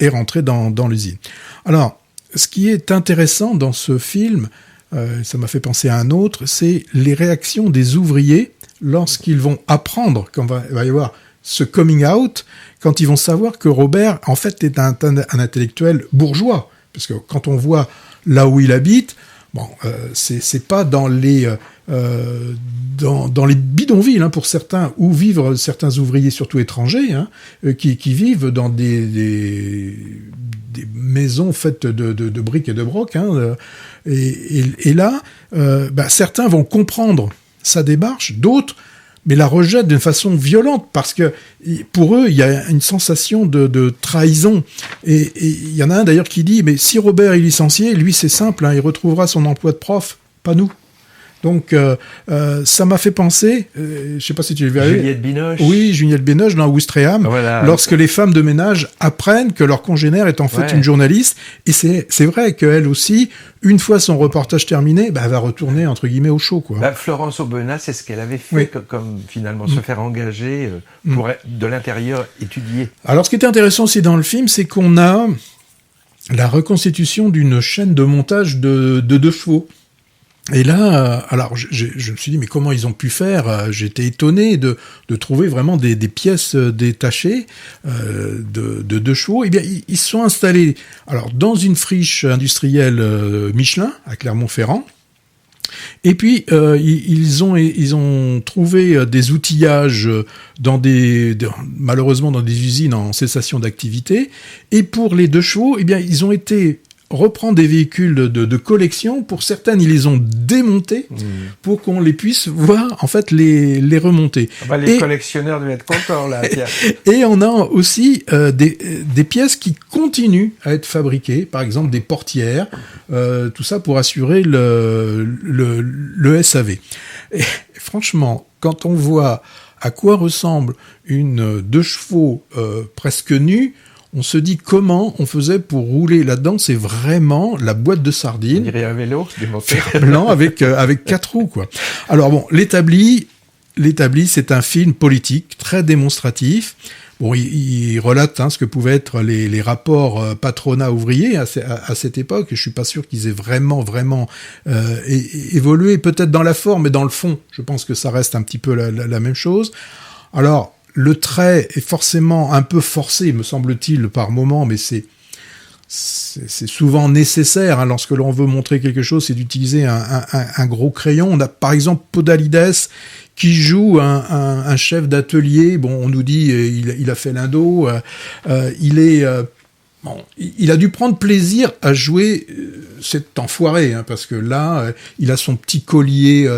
est rentré dans l'usine. Alors, ce qui est intéressant dans ce film, ça m'a fait penser à un autre, c'est les réactions des ouvriers lorsqu'ils vont apprendre, quand va y avoir ce coming out, quand ils vont savoir que Robert, en fait, est un intellectuel bourgeois. Parce que quand on voit là où il habite, Bon, c'est pas dans les dans les bidonvilles, hein, pour certains, où vivent certains ouvriers, surtout étrangers, hein, qui vivent dans des maisons faites de briques et de broc, hein, et là, certains vont comprendre sa démarche, d'autres mais la rejettent d'une façon violente, parce que pour eux, il y a une sensation de trahison. Et il y en a un d'ailleurs qui dit, mais si Robert est licencié, lui c'est simple, hein, il retrouvera son emploi de prof, pas nous. Donc ça m'a fait penser, je sais pas si tu l'as vu. Juliette Binoche. Oui, Juliette Binoche dans Ouistreham, voilà. Lorsque les femmes de ménage apprennent que leur congénère est en fait une journaliste, et c'est vrai qu'elle aussi, une fois son reportage terminé, elle va retourner entre guillemets au show, quoi. Florence Aubenas, c'est ce qu'elle avait fait, comme finalement se faire engager pour de l'intérieur étudier. Alors ce qui était intéressant aussi dans le film, c'est qu'on a la reconstitution d'une chaîne de montage de 2 chevaux. Et là, alors je me suis dit, mais comment ils ont pu faire ? J'étais étonné de trouver vraiment des pièces détachées de 2 chevaux. Eh bien, ils se sont installés alors dans une friche industrielle Michelin à Clermont-Ferrand. Et puis ils ont trouvé des outillages malheureusement dans des usines en cessation d'activité. Et pour les 2 chevaux, eh bien ils ont été reprendre des véhicules de collection. Pour certaines, ils les ont démontés pour qu'on les puisse voir, en fait, les remonter. Les collectionneurs devaient être contents, là, Pierre. Et on a aussi des pièces qui continuent à être fabriquées, par exemple des portières, tout ça pour assurer le SAV. Et franchement, quand on voit à quoi ressemble une 2 chevaux presque nue, on se dit comment on faisait pour rouler là-dedans. C'est vraiment la boîte de sardines. On dirait un vélo démonté. Blanc avec 4 roues, quoi. Alors bon, L'établi, c'est un film politique très démonstratif. Bon, il relate ce que pouvaient être les rapports patronat-ouvrier à cette époque. Je suis pas sûr qu'ils aient vraiment évolué, peut-être dans la forme, mais dans le fond, je pense que ça reste un petit peu la même chose. Alors, le trait est forcément un peu forcé, me semble-t-il, par moment, mais c'est souvent nécessaire, hein, lorsque l'on veut montrer quelque chose, c'est d'utiliser un gros crayon. On a par exemple Podalides qui joue un chef d'atelier. Bon, on nous dit il a fait l'Indo, il a dû prendre plaisir à jouer cet enfoiré, hein, parce que là, il a son petit collier,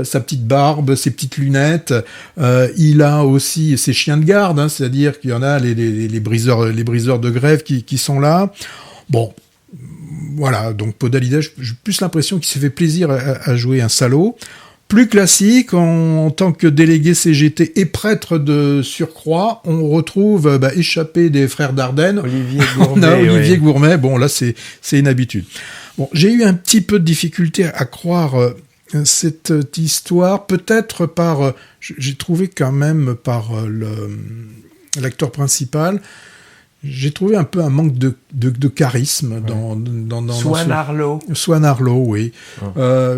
sa petite barbe, ses petites lunettes. Il a aussi ses chiens de garde, hein, c'est-à-dire qu'il y en a les briseurs de grève qui sont là. Bon, voilà. Donc Podalides, j'ai plus l'impression qu'il s'est fait plaisir à jouer un salaud. Plus classique, en tant que délégué CGT et prêtre de surcroît, on retrouve échappé des frères Dardenne. Olivier Gourmet. On a Olivier Gourmet. Bon, là, c'est une habitude. Bon, j'ai eu un petit peu de difficulté à croire cette histoire, peut-être par... j'ai trouvé quand même par l'acteur principal... J'ai trouvé un peu un manque de charisme dans Swan Arlo. Swan Arlo, oui.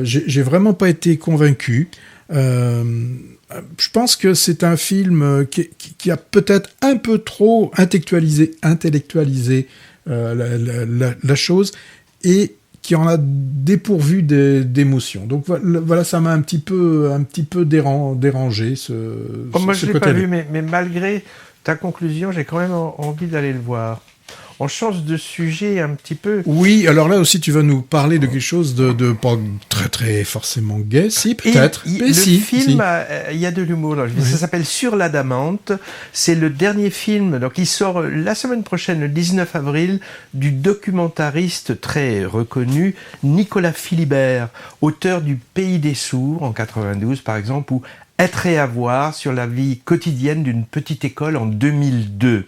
J'ai vraiment pas été convaincu. Je pense que c'est un film qui a peut-être un peu trop intellectualisé la chose et qui en a dépourvu d'émotion. Donc voilà, ça m'a un petit peu dérangé moi, je l'ai pas côté-là. vu, mais malgré ta conclusion, j'ai quand même envie d'aller le voir. On change de sujet un petit peu. Oui, alors là aussi, tu vas nous parler de quelque chose de pas très très forcément gay, si peut-être. Le film, il y a de l'humour dans le film. Ça s'appelle Sur l'Adamante. C'est le dernier film, donc il sort la semaine prochaine, le 19 avril, du documentariste très reconnu Nicolas Philibert, auteur du Pays des sourds en 92 par exemple, ou Être et avoir sur la vie quotidienne d'une petite école en 2002.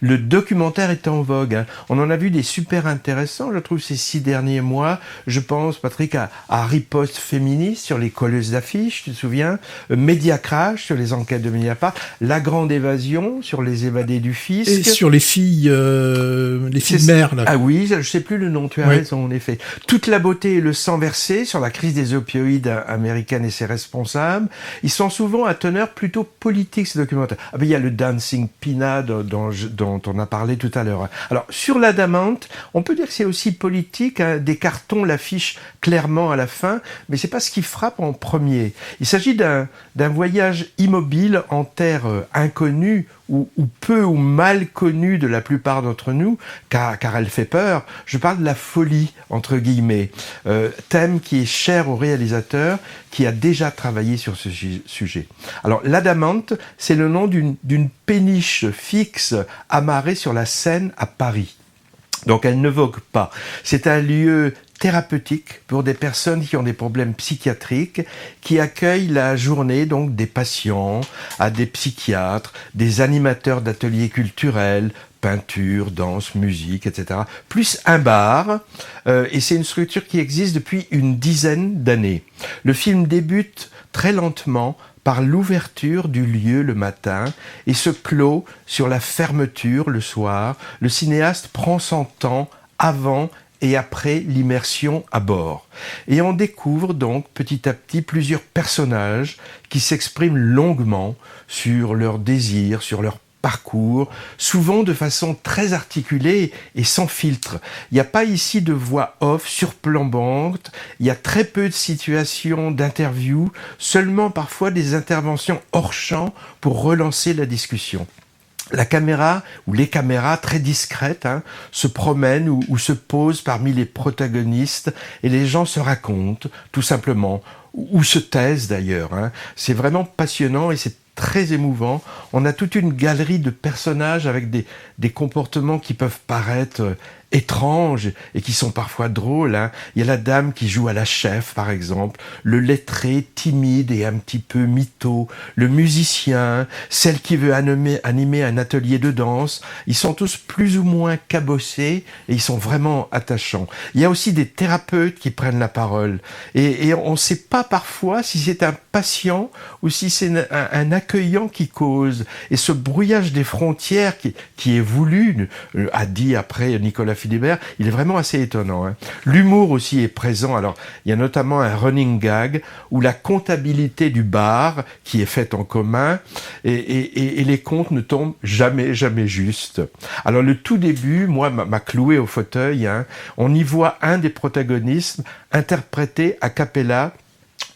Le documentaire est en vogue, hein. On en a vu des super intéressants, je trouve, ces 6 derniers mois. Je pense, Patrick, à Riposte féministe sur les colleuses d'affiches, tu te souviens, Média Crash sur les enquêtes de Mediapart, La Grande Évasion sur les évadés du fisc. Et sur les filles mères, là. Ah oui, je sais plus le nom, tu as raison, en effet. Toute la beauté et le sang versé sur la crise des opioïdes américaines et ses responsables. Ils sont souvent à teneur plutôt politique, ces documentaires. Ah ben, il y a le Dancing Pina dans dont on a parlé tout à l'heure. Alors, sur l'Adamante, on peut dire que c'est aussi politique, hein. Des cartons l'affichent clairement à la fin, mais c'est pas ce qui frappe en premier. Il s'agit d'un voyage immobile en terre inconnue, ou peu ou mal connue de la plupart d'entre nous, car elle fait peur. Je parle de la folie, entre guillemets, thème qui est cher au réalisateur, qui a déjà travaillé sur ce sujet. Alors, l'Adamante, c'est le nom d'une péniche fixe amarrée sur la Seine à Paris. Donc, elle ne vogue pas. C'est un lieu thérapeutique pour des personnes qui ont des problèmes psychiatriques, qui accueillent la journée donc des patients, à des psychiatres, des animateurs d'ateliers culturels, peinture, danse, musique, etc. Plus un bar, et c'est une structure qui existe depuis une dizaine d'années. Le film débute très lentement par l'ouverture du lieu le matin et se clôt sur la fermeture le soir. Le cinéaste prend son temps avant et après l'immersion à bord. Et on découvre donc petit à petit plusieurs personnages qui s'expriment longuement sur leurs désirs, sur leur parcours, souvent de façon très articulée et sans filtre. Il n'y a pas ici de voix off surplombante, il y a très peu de situations d'interview, seulement parfois des interventions hors champ pour relancer la discussion. La caméra, ou les caméras très discrètes, se promènent ou se posent parmi les protagonistes et les gens se racontent, tout simplement, ou se taisent d'ailleurs. C'est vraiment passionnant et c'est très émouvant. On a toute une galerie de personnages avec des comportements qui peuvent paraître étranges et qui sont parfois drôles. Il y a la dame qui joue à la chef, par exemple, le lettré timide et un petit peu mytho, le musicien, celle qui veut animer un atelier de danse. Ils sont tous plus ou moins cabossés et ils sont vraiment attachants. Il y a aussi des thérapeutes qui prennent la parole et on ne sait pas parfois si c'est un patient ou si c'est un accueillant qui cause. Et ce brouillage des frontières qui est voulu, a dit après Nicolas Philibert, il est vraiment assez étonnant. L'humour aussi est présent. Alors, il y a notamment un running gag où la comptabilité du bar, qui est faite en commun, et les comptes ne tombent jamais juste. Alors, le tout début, moi, m'a cloué au fauteuil. On y voit un des protagonistes interpréter a cappella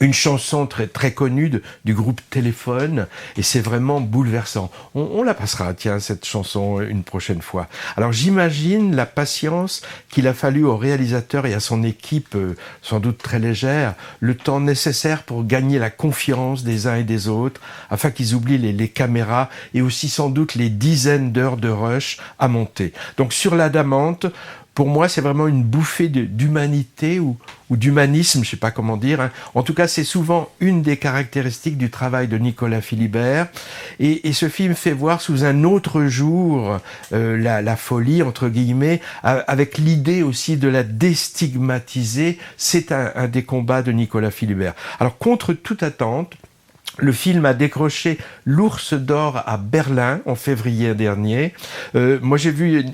une chanson très, très connue du groupe Téléphone, et c'est vraiment bouleversant. On la passera, tiens, cette chanson, une prochaine fois. Alors j'imagine la patience qu'il a fallu au réalisateur et à son équipe, sans doute très légère, le temps nécessaire pour gagner la confiance des uns et des autres, afin qu'ils oublient les caméras, et aussi sans doute les dizaines d'heures de rush à monter. Donc sur l'Adamante, pour moi, c'est vraiment une bouffée d'humanité ou d'humanisme, je ne sais pas comment dire. En tout cas, c'est souvent une des caractéristiques du travail de Nicolas Philibert. Et ce film fait voir sous un autre jour la folie, entre guillemets, avec l'idée aussi de la déstigmatiser. C'est un des combats de Nicolas Philibert. Alors, contre toute attente, le film a décroché l'Ours d'Or à Berlin en février dernier. Moi, j'ai vu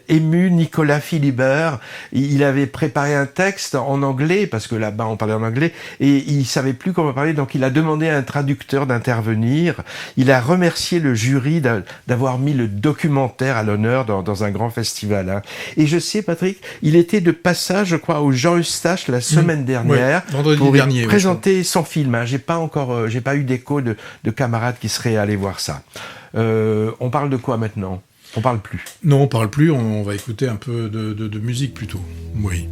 ému Nicolas Philibert. Il avait préparé un texte en anglais, parce que là-bas, on parlait en anglais, et il savait plus comment parler, donc il a demandé à un traducteur d'intervenir. Il a remercié le jury d'avoir mis le documentaire à l'honneur dans un grand festival. Et je sais, Patrick, il était de passage, je crois, au Jean Eustache la semaine dernière, vendredi pour dernier, présenter son film. J'ai pas eu d'écho de camarades qui seraient allés voir ça. On parle de quoi maintenant ? On parle plus. Non, on parle plus, on va écouter un peu de musique plutôt. Oui.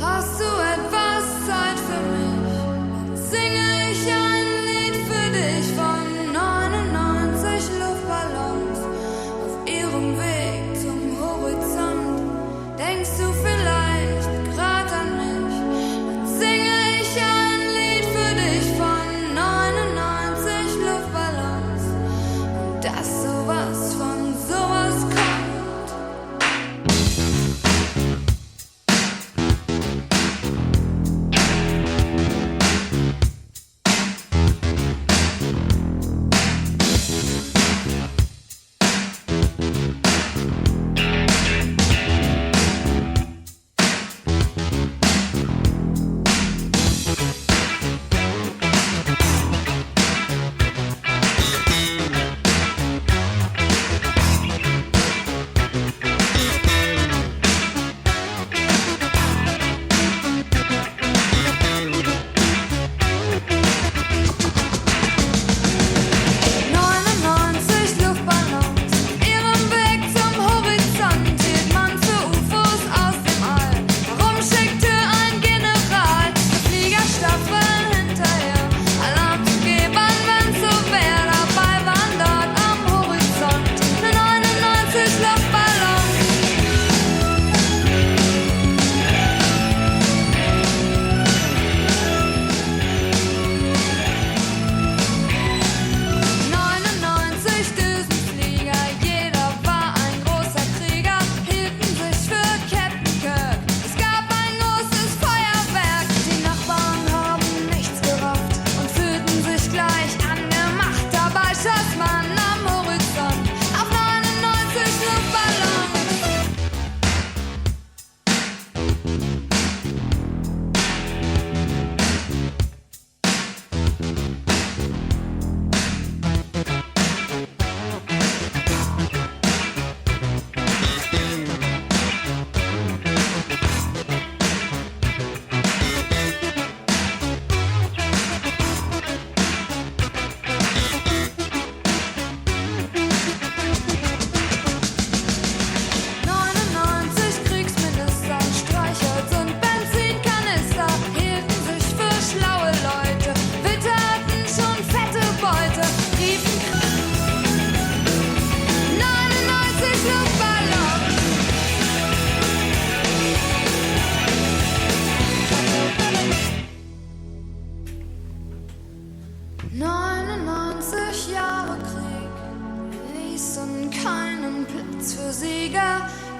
Hast du etwas Zeit für mich? Singe ich ein Lied für dich von 99 Luftballons auf ihrem Weg zum Horizont. Denkst du vielleicht grad an mich? Dann singe ich ein Lied für dich von 99 Luftballons und dass sowas von sowas kommt.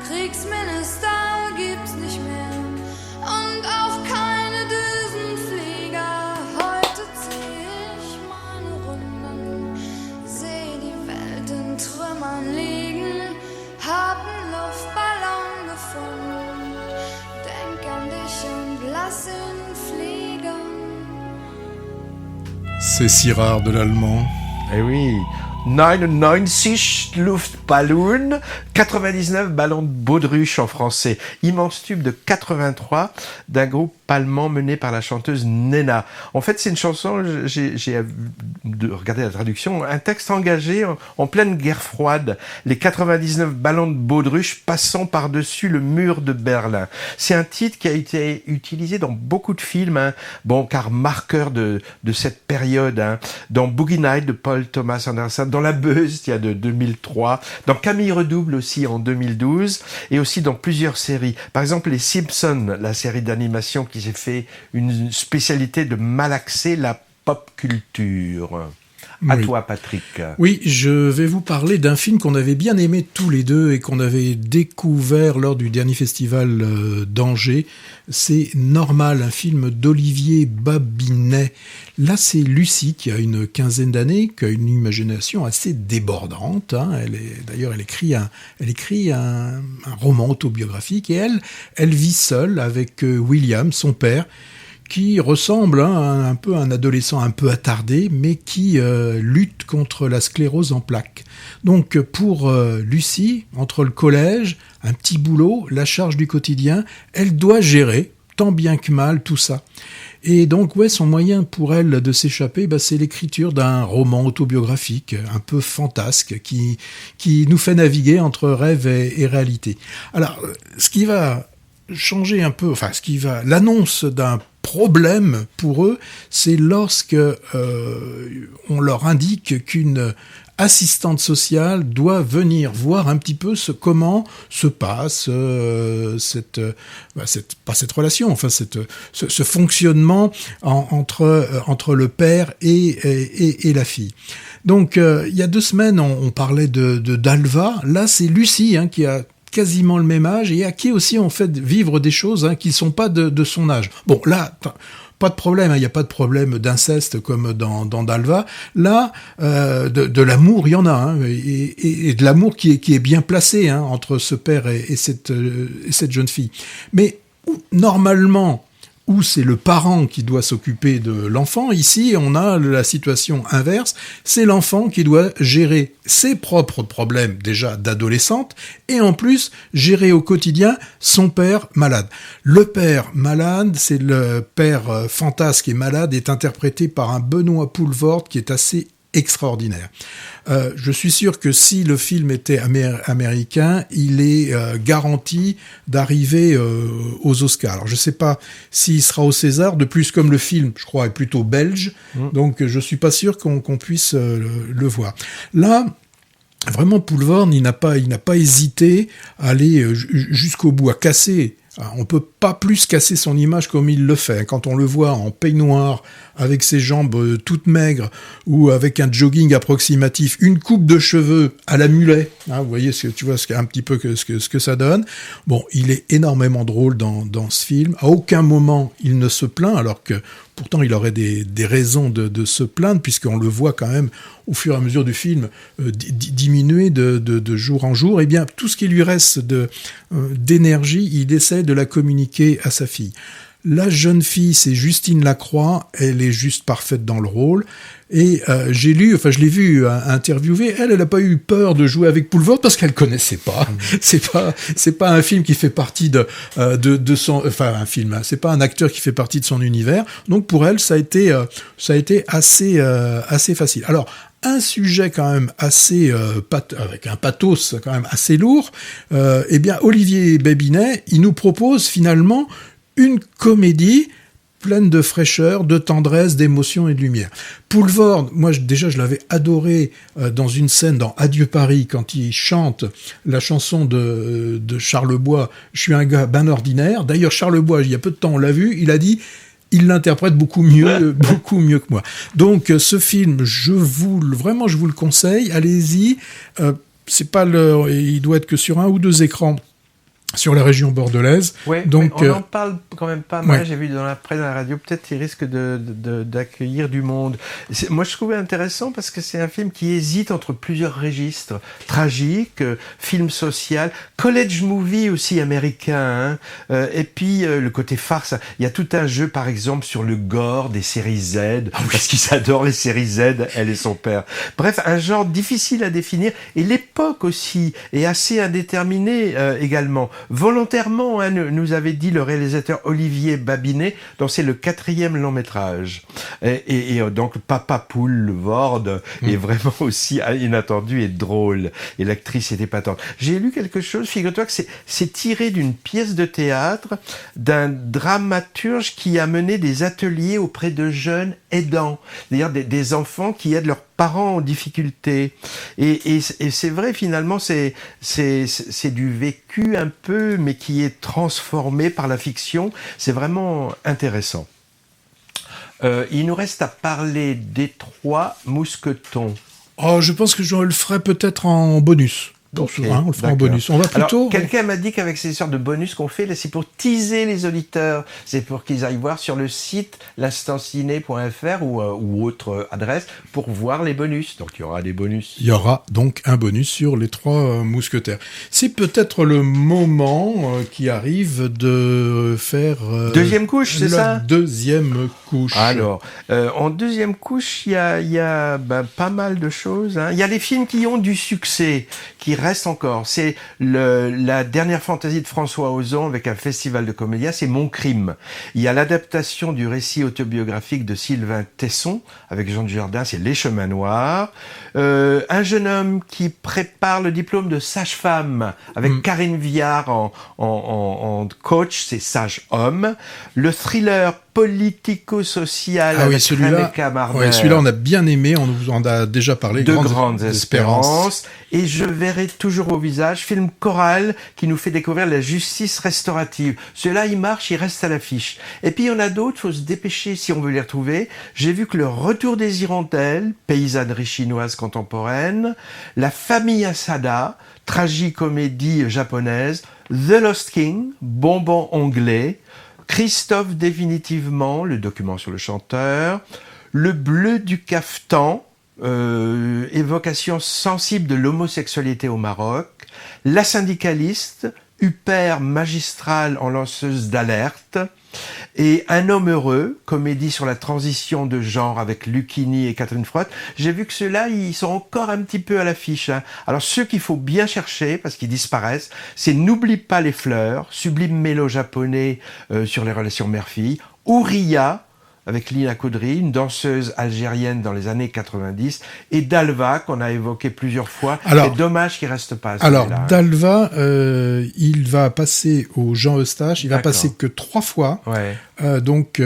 Kriegsminister gibt's nicht mehr und auch keine Düsenflieger. Heute zieh ich meine Runden, seh die Welt in Trümmern liegen, hab 'n Luftballon gefunden, denk an dich und lass ihn fliegen. C'est si rare de l'allemand. Eh oui, 99 Luftballon, 99 ballons de baudruche en français. Immense tube de 83 d'un groupe allemand mené par la chanteuse Nena. En fait, c'est une chanson, j'ai regardé la traduction, un texte engagé en pleine guerre froide. Les 99 ballons de baudruche passant par-dessus le mur de Berlin. C'est un titre qui a été utilisé dans beaucoup de films, hein. Bon, car marqueur de cette période, hein. Dans Boogie Night de Paul Thomas Anderson, dans La Buzz, il y a de 2003, dans Camille Redouble aussi en 2012, et aussi dans plusieurs séries. Par exemple, Les Simpsons, la série d'animation qui s'est fait une spécialité de malaxer la pop culture. À toi, Patrick. Oui, je vais vous parler d'un film qu'on avait bien aimé tous les deux et qu'on avait découvert lors du dernier festival d'Angers. C'est Normal, un film d'Olivier Babinet. Là, c'est Lucie qui a une quinzaine d'années, qui a une imagination assez débordante. Hein. Elle écrit un roman autobiographique et elle vit seule avec William, son père, qui ressemble un peu à un adolescent un peu attardé, mais qui lutte contre la sclérose en plaques. Donc pour Lucie, entre le collège, un petit boulot, la charge du quotidien, elle doit gérer, tant bien que mal, tout ça. Et donc, son moyen pour elle de s'échapper, c'est l'écriture d'un roman autobiographique, un peu fantasque, qui nous fait naviguer entre rêve et réalité. Alors, ce qui va changer un peu, l'annonce d'un problème pour eux, c'est lorsque on leur indique qu'une assistante sociale doit venir voir un petit peu comment se passe cette relation, ce fonctionnement entre le père et la fille. Donc il y a 2 semaines, on parlait d'Alva. Là, c'est Lucie qui a quasiment le même âge et à qui aussi on fait vivre des choses qui ne sont pas de son âge. Bon, là, pas de problème, il n'y a pas de problème d'inceste comme dans Dalva. Là, de l'amour, il y en a, et de l'amour qui est bien placé entre ce père et cette jeune fille. Mais normalement, où c'est le parent qui doit s'occuper de l'enfant. Ici, on a la situation inverse, c'est l'enfant qui doit gérer ses propres problèmes, déjà d'adolescente, et en plus, gérer au quotidien son père malade. Le père malade, c'est le père fantasque et malade, est interprété par un Benoît Poelvoort qui est assez extraordinaire. Je suis sûr que si le film était américain, il est garanti d'arriver aux Oscars. Alors je ne sais pas s'il sera au César, de plus comme le film, je crois, est plutôt belge, donc je ne suis pas sûr qu'on puisse le voir. Là, vraiment, Poelvoort, il n'a pas hésité à aller jusqu'au bout, à casser. On ne peut pas plus casser son image comme il le fait. Quand on le voit en peignoir, avec ses jambes toutes maigres, ou avec un jogging approximatif, une coupe de cheveux à la mulet, vous voyez, tu vois un petit peu ce que ça donne. Bon, il est énormément drôle dans ce film. À aucun moment, il ne se plaint, alors que pourtant, il aurait des raisons de se plaindre, puisqu'on le voit quand même, au fur et à mesure du film, diminuer de jour en jour. Eh bien, tout ce qui lui reste d'énergie, il essaie de la communiquer à sa fille. La jeune fille, c'est Justine Lacroix, elle est juste parfaite dans le rôle. Et je l'ai vu interviewer, elle n'a pas eu peur de jouer avec Poelvoort parce qu'elle connaissait pas. C'est pas un film qui fait partie de son, un film. C'est pas un acteur qui fait partie de son univers. Donc pour elle, ça a été assez facile. Alors un sujet quand même assez avec un pathos quand même assez lourd. Eh bien Olivier Babinet, il nous propose finalement une comédie pleine de fraîcheur, de tendresse, d'émotion et de lumière. Poelvoort, moi je l'avais adoré dans une scène dans Adieu Paris, quand il chante la chanson de Charles Bois, « Je suis un gars ben ordinaire ». D'ailleurs, Charles Bois, il y a peu de temps, on l'a vu, il a dit il l'interprète beaucoup mieux que moi. Donc ce film, je vous le conseille, allez-y. Il doit être que sur 1 ou 2 écrans. sur la région bordelaise. Ouais, Donc, mais on en parle quand même pas mal. ouais. J'ai vu dans la presse, dans la radio, peut-être qu'il risque d'accueillir du monde. Moi, je trouvais intéressant parce que c'est un film qui hésite entre plusieurs registres. Tragique, film social, college movie aussi américain, hein. Et puis le côté farce. Il y a tout un jeu, par exemple, sur le gore des séries Z, parce qu'ils adorent les séries Z, elle et son père. Bref, un genre difficile à définir. Et l'époque aussi est assez indéterminée également. Volontairement, hein, nous avait dit le réalisateur Olivier Babinet, dont c'est le 4e long métrage. Et donc Papa Poule, le Vorde, est vraiment aussi inattendu et drôle. Et l'actrice est épatante. J'ai lu quelque chose, figure-toi que c'est tiré d'une pièce de théâtre d'un dramaturge qui a mené des ateliers auprès de jeunes aidants, c'est-à-dire des enfants qui aident leurs parents en difficulté. Et c'est vrai, finalement, c'est du vécu un peu, mais qui est transformé par la fiction. C'est vraiment intéressant. Il nous reste à parler des 3 mousquetons. Oh, je pense que je le ferai peut-être en bonus. Donc, Ok, on le fera en d'accord. bonus. On va plutôt... Alors, quelqu'un m'a dit qu'avec ces sortes de bonus qu'on fait, là, c'est pour teaser les auditeurs. C'est pour qu'ils aillent voir sur le site l'instantciné.fr ou autre adresse pour voir les bonus. Donc, il y aura des bonus. Il y aura donc un bonus sur les 3 mousquetaires. C'est peut-être le moment qui arrive de faire... Deuxième couche, c'est ça ? Deuxième couche. Alors, en deuxième couche, il y a pas mal de choses. Hein. Il y a les films qui ont du succès, qui restent encore. C'est la dernière fantaisie de François Ozon avec un festival de comédia, c'est Mon Crime. Il y a l'adaptation du récit autobiographique de Sylvain Tesson avec Jean Dujardin, c'est Les Chemins Noirs. Un jeune homme qui prépare le diplôme de sage-femme avec Karine Viard en coach, c'est Sage Homme. Le thriller politico-social avec René Camarder. Ouais, celui-là, on a bien aimé, on vous en a déjà parlé. De Grandes Espérances. Et Je verrai toujours au visage, film choral qui nous fait découvrir la justice restaurative. Ceux-là, ils marchent, ils restent à l'affiche. Et puis, il y en a d'autres, faut se dépêcher si on veut les retrouver. J'ai vu que Le Retour des Hirondelles, paysannerie chinoise contemporaine, La famille Asada, tragicomédie japonaise, The Lost King, bonbon anglais, Christophe définitivement, le document sur le chanteur, Le bleu du cafetan, évocation sensible de l'homosexualité au Maroc, La syndicaliste, Huppert magistrale en lanceuse d'alerte, et Un homme heureux, comédie sur la transition de genre avec Lucchini et Catherine Frotte. J'ai vu que ceux-là, ils sont encore un petit peu à l'affiche. Hein. Alors ceux qu'il faut bien chercher, parce qu'ils disparaissent, c'est N'oublie pas les fleurs, sublime mélo japonais sur les relations mère-fille, Ouria, avec Lina Koudry, une danseuse algérienne dans les années 90, et Dalva, qu'on a évoqué plusieurs fois. C'est dommage qu'il ne reste pas. Alors, Dalva, il va passer au Jean Eustache, il va passer que 3 fois. Ouais. Donc,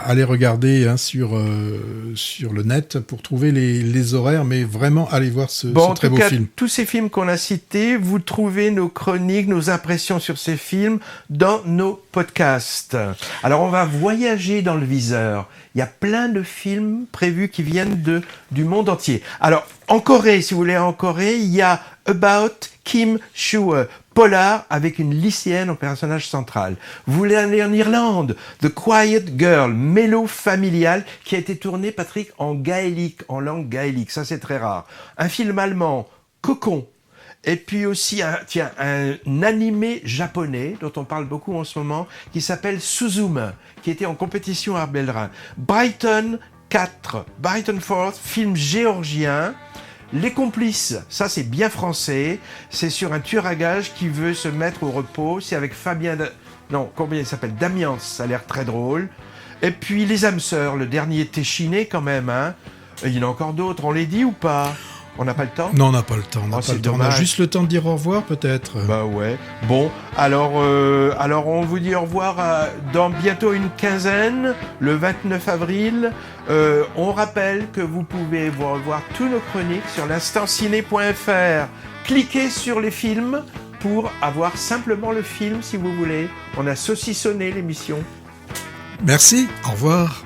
allez regarder sur le net pour trouver les horaires, mais vraiment, allez voir ce très beau film. Tous ces films qu'on a cités, vous trouvez nos chroniques, nos impressions sur ces films dans nos podcasts. Alors, on va voyager dans le viseur. Il y a plein de films prévus qui viennent du monde entier. Alors, en Corée, si vous voulez en Corée, il y a About Kim Soo-hee, polar avec une lycéenne en personnage central. Vous voulez aller en Irlande, The Quiet Girl, mélo familial, qui a été tourné, Patrick, en gaélique, en langue gaélique. Ça, c'est très rare. Un film allemand, Cocon. Et puis aussi, un animé japonais, dont on parle beaucoup en ce moment, qui s'appelle Suzume, qui était en compétition à Bellerin. Brighton 4, Brighton 4, film géorgien. Les complices, ça c'est bien français. C'est sur un tueur à gages qui veut se mettre au repos. C'est avec combien il s'appelle Damiens, ça a l'air très drôle. Et puis Les âmes sœurs, le dernier Téchiné quand même. Hein. Et il y en a encore d'autres, on les dit ou pas ? On n'a pas le temps ? Non, on n'a pas le temps. On a juste le temps de dire au revoir, peut-être. Bah ouais. Bon, alors on vous dit au revoir dans bientôt une quinzaine, le 29 avril. On rappelle que vous pouvez revoir tous nos chroniques sur l'instantciné.fr. Cliquez sur les films pour avoir simplement le film si vous voulez. On a saucissonné l'émission. Merci, au revoir.